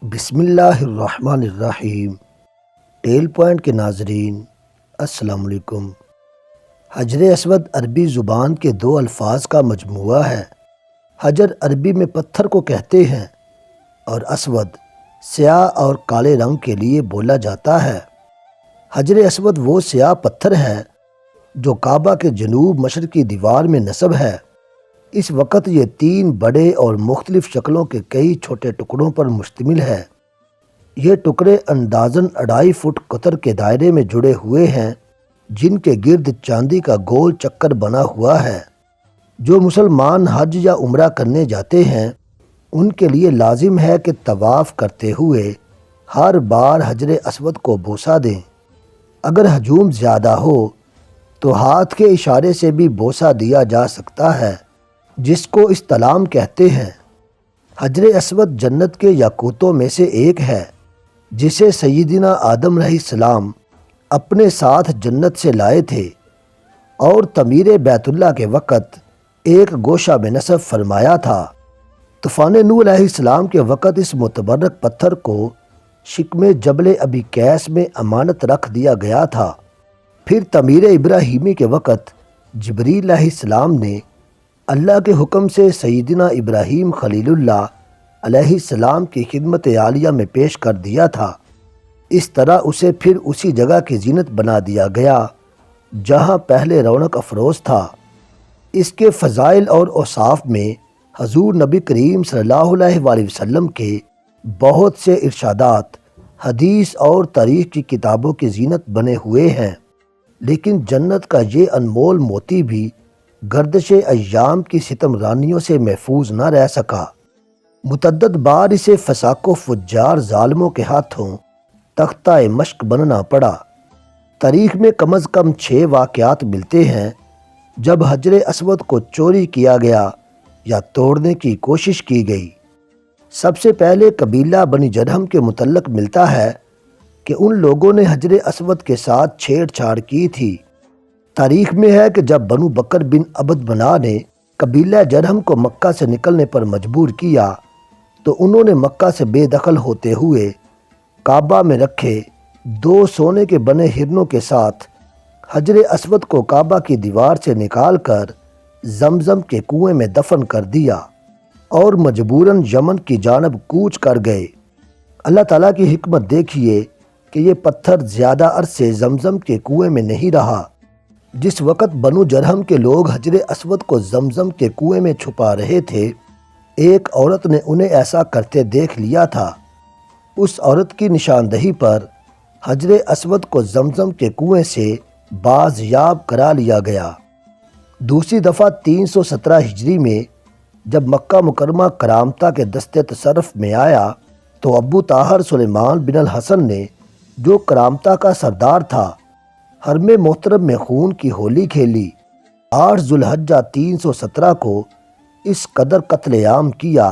بسم اللہ الرحمن الرحیم۔ ٹیل پوائنٹ کے ناظرین السلام علیکم۔ حجر اسود عربی زبان کے دو الفاظ کا مجموعہ ہے۔ حجر عربی میں پتھر کو کہتے ہیں اور اسود سیاہ اور کالے رنگ کے لیے بولا جاتا ہے۔ حجر اسود وہ سیاہ پتھر ہے جو کعبہ کے جنوب مشرقی دیوار میں نصب ہے۔ اس وقت یہ 3 بڑے اور مختلف شکلوں کے کئی چھوٹے ٹکڑوں پر مشتمل ہے۔ یہ ٹکڑے اندازاً 2.5 فٹ قطر کے دائرے میں جڑے ہوئے ہیں، جن کے گرد چاندی کا گول چکر بنا ہوا ہے۔ جو مسلمان حج یا عمرہ کرنے جاتے ہیں ان کے لیے لازم ہے کہ طواف کرتے ہوئے ہر بار حجر اسود کو بوسہ دیں۔ اگر ہجوم زیادہ ہو تو ہاتھ کے اشارے سے بھی بوسہ دیا جا سکتا ہے، جس کو استلام کہتے ہیں۔ حجر اسود جنت کے یاقوتوں میں سے ایک ہے، جسے سیدنا آدم علیہ السلام اپنے ساتھ جنت سے لائے تھے اور تعمیر بیت اللہ کے وقت ایک گوشہ میں نصب فرمایا تھا۔ طوفان نوح علیہ السلام کے وقت اس متبرک پتھر کو شکم جبل ابی قیس میں امانت رکھ دیا گیا تھا۔ پھر تعمیر ابراہیمی کے وقت جبریل علیہ السلام نے اللہ کے حکم سے سیدنا ابراہیم خلیل اللہ علیہ السلام کی خدمت عالیہ میں پیش کر دیا تھا۔ اس طرح اسے پھر اسی جگہ کی زینت بنا دیا گیا جہاں پہلے رونق افروز تھا۔ اس کے فضائل اور اوصاف میں حضور نبی کریم صلی اللہ علیہ وآلہ وسلم کے بہت سے ارشادات حدیث اور تاریخ کی کتابوں کی زینت بنے ہوئے ہیں، لیکن جنت کا یہ انمول موتی بھی گردش ایام کی ستم رانیوں سے محفوظ نہ رہ سکا۔ متعدد بار اسے فساق و فجار ظالموں کے ہاتھوں تختہ مشق بننا پڑا۔ تاریخ میں کم از کم 6 واقعات ملتے ہیں جب حجر اسود کو چوری کیا گیا یا توڑنے کی کوشش کی گئی۔ سب سے پہلے قبیلہ بنی جرہم کے متعلق ملتا ہے کہ ان لوگوں نے حجر اسود کے ساتھ چھیڑ چھاڑ کی تھی۔ تاریخ میں ہے کہ جب بنو بکر بن عبد مناف نے قبیلہ جرہم کو مکہ سے نکلنے پر مجبور کیا تو انہوں نے مکہ سے بے دخل ہوتے ہوئے کعبہ میں رکھے 2 سونے کے بنے ہرنوں کے ساتھ حجر اسود کو کعبہ کی دیوار سے نکال کر زمزم کے کنویں میں دفن کر دیا اور مجبوراً یمن کی جانب کوچ کر گئے۔ اللہ تعالیٰ کی حکمت دیکھیے کہ یہ پتھر زیادہ عرصے زمزم کے کنویں میں نہیں رہا۔ جس وقت بنو جرہم کے لوگ حجر اسود کو زمزم کے کنویں میں چھپا رہے تھے، ایک عورت نے انہیں ایسا کرتے دیکھ لیا تھا۔ اس عورت کی نشاندہی پر حجر اسود کو زمزم کے کنویں سے بازیاب کرا لیا گیا۔ دوسری دفعہ 317 ہجری میں جب مکہ مکرمہ کرامتہ کے دستے تصرف میں آیا تو ابو طاہر سلیمان بن الحسن نے، جو کرامتہ کا سردار تھا، حرم محترم میں خون کی ہولی کھیلی۔ 8 ذوالحجہ 317 کو اس قدر قتل عام کیا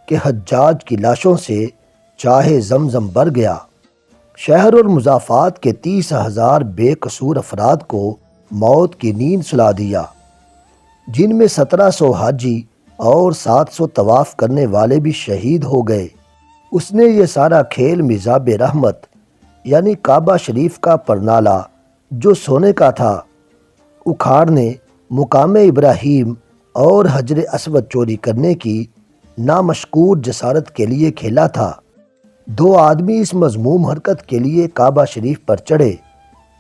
کہ حجاج کی لاشوں سے چاہے زمزم بھر گیا۔ شہر اور مضافات کے 30,000 بے قصور افراد کو موت کی نیند سلا دیا، جن میں 1700 حاجی اور 700 طواف کرنے والے بھی شہید ہو گئے۔ اس نے یہ سارا کھیل میزاب رحمت یعنی کعبہ شریف کا پرنالہ جو سونے کا تھا اکھاڑنے، مقام ابراہیم اور حجر اسود چوری کرنے کی نامشکور جسارت کے لیے کھیلا تھا۔ 2 آدمی اس مذموم حرکت کے لیے کعبہ شریف پر چڑھے،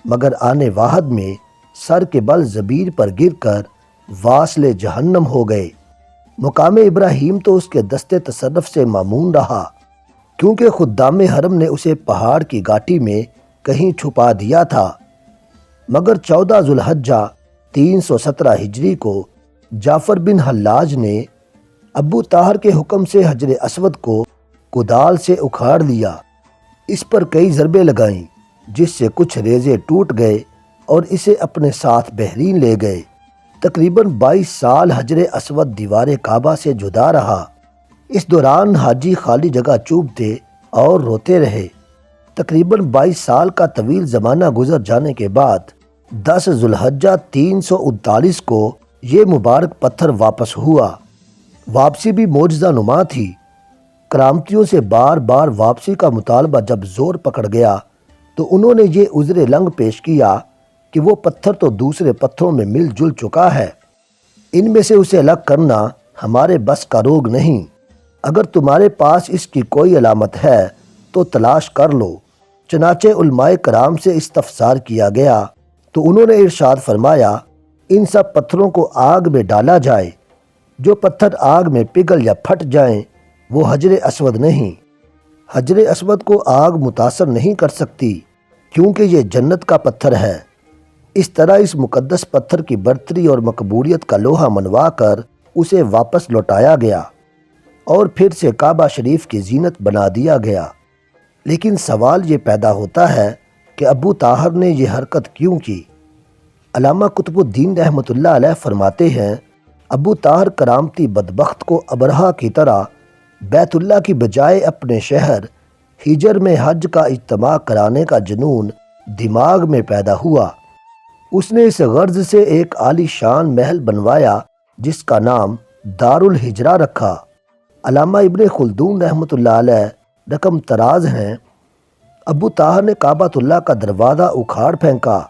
مگر آنے واحد میں سر کے بل زبیر پر گر کر واصل جہنم ہو گئے۔ مقام ابراہیم تو اس کے دستے تصرف سے مامون رہا، کیونکہ خدام حرم نے اسے پہاڑ کی گھاٹی میں کہیں چھپا دیا تھا۔ مگر 14 ذوالحجہ 317 ہجری کو جعفر بن حلاج نے ابو طاہر کے حکم سے حجر اسود کو کدال سے اکھاڑ لیا۔ اس پر کئی ضربیں لگائیں، جس سے کچھ ریزے ٹوٹ گئے اور اسے اپنے ساتھ بحرین لے گئے۔ تقریباً 22 سال حجر اسود دیوار کعبہ سے جدا رہا۔ اس دوران حاجی خالی جگہ چوبتے اور روتے رہے۔ تقریباً 22 سال کا طویل زمانہ گزر جانے کے بعد 10 ذوالحجہ 339 کو یہ مبارک پتھر واپس ہوا۔ واپسی بھی معجزہ نما تھی۔ کرامتیوں سے بار بار واپسی کا مطالبہ جب زور پکڑ گیا تو انہوں نے یہ عذر لنگ پیش کیا کہ وہ پتھر تو دوسرے پتھروں میں مل جل چکا ہے، ان میں سے اسے الگ کرنا ہمارے بس کا روگ نہیں۔ اگر تمہارے پاس اس کی کوئی علامت ہے تو تلاش کر لو۔ چنانچہ علماء کرام سے استفسار کیا گیا تو انہوں نے ارشاد فرمایا، ان سب پتھروں کو آگ میں ڈالا جائے، جو پتھر آگ میں پگھل یا پھٹ جائیں وہ حجر اسود نہیں۔ حجر اسود کو آگ متاثر نہیں کر سکتی کیونکہ یہ جنت کا پتھر ہے۔ اس طرح اس مقدس پتھر کی برتری اور مقبولیت کا لوہا منوا کر اسے واپس لوٹایا گیا اور پھر سے کعبہ شریف کی زینت بنا دیا گیا۔ لیکن سوال یہ پیدا ہوتا ہے کہ ابو طاہر نے یہ حرکت کیوں کی؟ علامہ قطب الدین رحمۃ اللہ علیہ فرماتے ہیں، ابو طاہر کرامتی بدبخت کو ابرہہ کی طرح بیت اللہ کی بجائے اپنے شہر ہجر میں حج کا اجتماع کرانے کا جنون دماغ میں پیدا ہوا۔ اس نے اس غرض سے ایک عالی شان محل بنوایا جس کا نام دار الحجرہ رکھا۔ علامہ ابن خلدون رحمۃ اللہ علیہ رقم تراز ہیں، ابو طاہر نے کعبۃ اللہ کا دروازہ اکھاڑ پھینکا،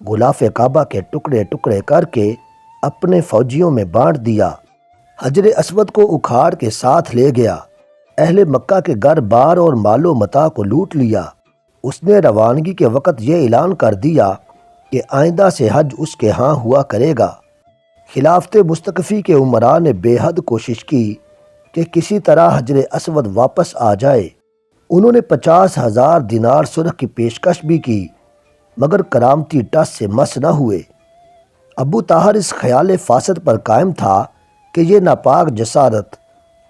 غلاف کعبہ کے ٹکڑے ٹکڑے کر کے اپنے فوجیوں میں بانٹ دیا، حجر اسود کو اکھاڑ کے ساتھ لے گیا، اہل مکہ کے گھر بار اور مال و متاع کو لوٹ لیا۔ اس نے روانگی کے وقت یہ اعلان کر دیا کہ آئندہ سے حج اس کے ہاں ہوا کرے گا۔ خلافت مستقفی کے عمراء نے بے حد کوشش کی کہ کسی طرح حجر اسود واپس آ جائے۔ انہوں نے 50,000 دینار سرخ کی پیشکش بھی کی مگر کرامتی ٹس سے مس نہ ہوئے۔ ابو طاہر اس خیال فاسد پر قائم تھا کہ یہ ناپاک جسارت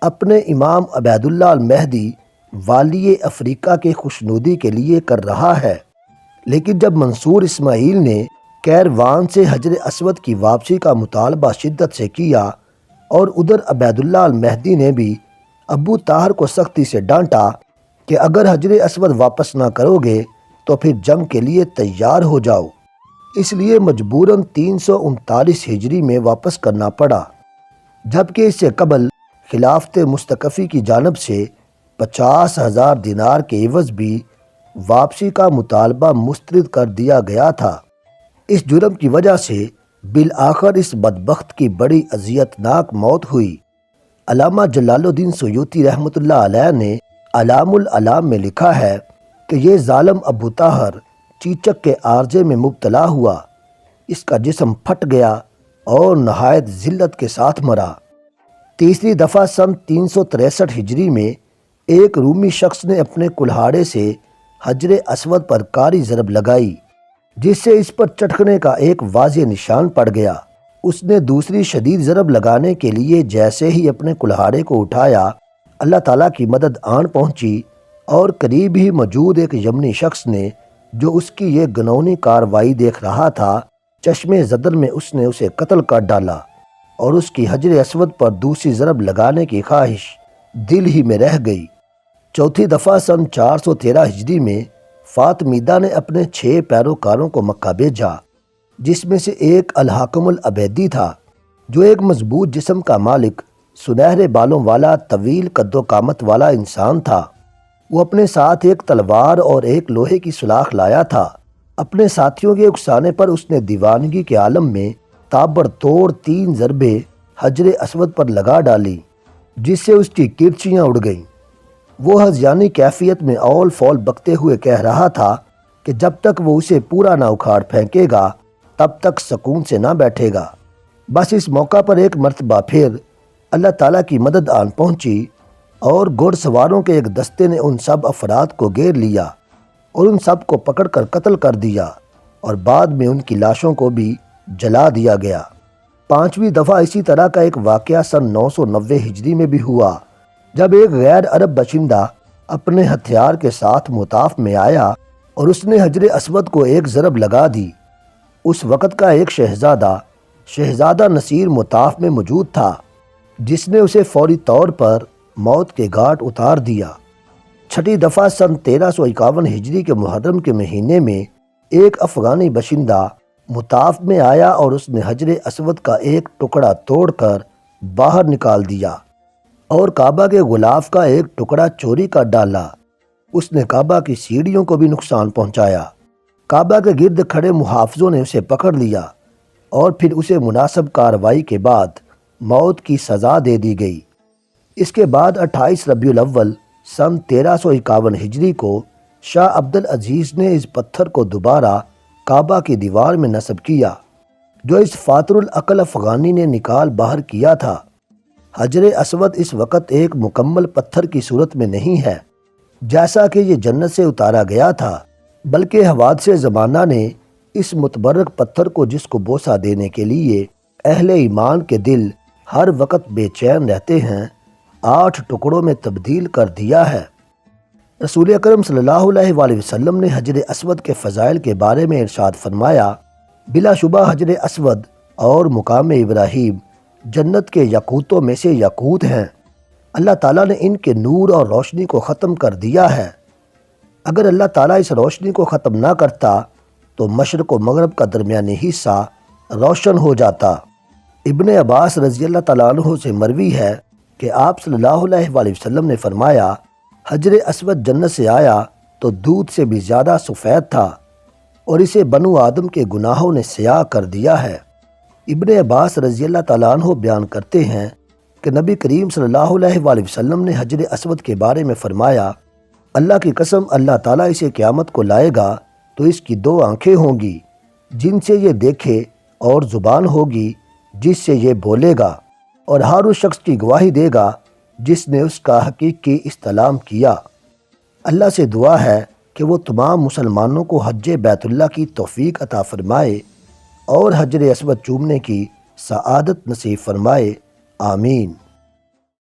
اپنے امام عبید اللہ المہدی والی افریقہ کے خوشنودی کے لیے کر رہا ہے۔ لیکن جب منصور اسماعیل نے کیروان سے حجر اسود کی واپسی کا مطالبہ شدت سے کیا اور ادھر عبید اللہ المہدی نے بھی ابو طاہر کو سختی سے ڈانٹا کہ اگر حجر اسود واپس نہ کرو گے تو پھر جنگ کے لیے تیار ہو جاؤ، اس لیے مجبوراً 339 ہجری میں واپس کرنا پڑا، جبکہ اس سے قبل خلافت مستقفی کی جانب سے 50,000 دینار کے عوض بھی واپسی کا مطالبہ مسترد کر دیا گیا تھا۔ اس جرم کی وجہ سے بالآخر اس بدبخت کی بڑی اذیت ناک موت ہوئی۔ علامہ جلال الدین سیوطی رحمۃ اللہ علیہ نے علام العلام میں لکھا ہے کہ یہ ظالم ابو طاہر چیچک کے عارضے میں مبتلا ہوا، اس کا جسم پھٹ گیا اور نہایت ذلت کے ساتھ مرا۔ تیسری دفعہ سن 363 ہجری میں ایک رومی شخص نے اپنے کلہاڑے سے حجر اسود پر کاری ضرب لگائی جس سے اس پر چٹکنے کا ایک واضح نشان پڑ گیا۔ اس نے دوسری شدید ضرب لگانے کے لیے جیسے ہی اپنے کلہاڑے کو اٹھایا، اللہ تعالیٰ کی مدد آن پہنچی اور قریب ہی موجود ایک یمنی شخص نے جو اس کی یہ گنونی کاروائی دیکھ رہا تھا، چشمے زدن میں اس نے اسے قتل کر ڈالا اور اس کی حجر اسود پر دوسری ضرب لگانے کی خواہش دل ہی میں رہ گئی۔ چوتھی دفعہ سن 413 ہجری میں فاطمیدہ نے اپنے 6 پیروکاروں کو مکہ بھیجا، جس میں سے ایک الحاکم العبیدی تھا جو ایک مضبوط جسم کا مالک، سنہرے بالوں والا، طویل قد و قامت والا انسان تھا۔ وہ اپنے ساتھ ایک تلوار اور ایک لوہے کی سلاخ لایا تھا۔ اپنے ساتھیوں کے اکسانے پر اس نے دیوانگی کے عالم میں تابڑ توڑ 3 ضربیں حجر اسود پر لگا ڈالی جس سے اس کی کرچیاں اڑ گئیں۔ وہ ہذیانی کیفیت میں اول فول بکتے ہوئے کہہ رہا تھا کہ جب تک وہ اسے پورا نہ اکھاڑ پھینکے گا تب تک سکون سے نہ بیٹھے گا۔ بس اس موقع پر ایک مرتبہ پھر اللہ تعالیٰ کی مدد آن پہنچی اور گھڑ سواروں کے ایک دستے نے ان سب افراد کو گھیر لیا اور ان سب کو پکڑ کر قتل کر دیا اور بعد میں ان کی لاشوں کو بھی جلا دیا گیا۔ 5ویں دفعہ اسی طرح کا ایک واقعہ سن 990 ہجری میں بھی ہوا جب ایک غیر عرب باشندہ اپنے ہتھیار کے ساتھ مطاف میں آیا اور اس نے حجر اسود کو ایک ضرب لگا دی۔ اس وقت کا ایک شہزادہ نصیر مطاف میں موجود تھا جس نے اسے فوری طور پر موت کے گھاٹ اتار دیا۔ 6ٹھی دفعہ سن 1351 ہجری کے محرم کے مہینے میں ایک افغانی باشندہ مطاف میں آیا اور اس نے حجر اسود کا ایک ٹکڑا توڑ کر باہر نکال دیا اور کعبہ کے غلاف کا ایک ٹکڑا چوری کر ڈالا۔ اس نے کعبہ کی سیڑھیوں کو بھی نقصان پہنچایا۔ کعبہ کے گرد کھڑے محافظوں نے اسے پکڑ لیا اور پھر اسے مناسب کارروائی کے بعد موت کی سزا دے دی گئی۔ اس کے بعد 28 ربیع الاول سن 1351 ہجری کو شاہ عبد العزیز نے اس پتھر کو دوبارہ کعبہ کی دیوار میں نصب کیا، جو اس فاتر العقل افغانی نے نکال باہر کیا تھا۔ حجر اسود اس وقت ایک مکمل پتھر کی صورت میں نہیں ہے جیسا کہ یہ جنت سے اتارا گیا تھا، بلکہ حوادث زمانہ نے اس متبرک پتھر کو، جس کو بوسہ دینے کے لیے اہل ایمان کے دل ہر وقت بے چین رہتے ہیں، 8 ٹکڑوں میں تبدیل کر دیا ہے۔ رسول اکرم صلی اللہ علیہ وآلہ وسلم نے حجر اسود کے فضائل کے بارے میں ارشاد فرمایا، بلا شبہ حجر اسود اور مقام ابراہیم جنت کے یاقوتوں میں سے یاقوت ہیں۔ اللہ تعالیٰ نے ان کے نور اور روشنی کو ختم کر دیا ہے۔ اگر اللہ تعالیٰ اس روشنی کو ختم نہ کرتا تو مشرق و مغرب کا درمیانی حصہ روشن ہو جاتا۔ ابن عباس رضی اللہ تعالیٰ عنہ سے مروی ہے کہ آپ صلی اللہ علیہ وآلہ وسلم نے فرمایا، حجر اسود جنت سے آیا تو دودھ سے بھی زیادہ سفید تھا اور اسے بنو آدم کے گناہوں نے سیاہ کر دیا ہے۔ ابن عباس رضی اللہ تعالیٰ عنہ بیان کرتے ہیں کہ نبی کریم صلی اللہ علیہ وآلہ وسلم نے حجر اسود کے بارے میں فرمایا، اللہ کی قسم اللہ تعالیٰ اسے قیامت کو لائے گا تو اس کی 2 آنکھیں ہوں گی جن سے یہ دیکھے، اور زبان ہوگی جس سے یہ بولے گا، اور ہر اس شخص کی گواہی دے گا جس نے اس کا حقیقی استلام کیا۔ اللہ سے دعا ہے کہ وہ تمام مسلمانوں کو حج بیت اللہ کی توفیق عطا فرمائے اور حجر اسود چومنے کی سعادت نصیب فرمائے، آمین۔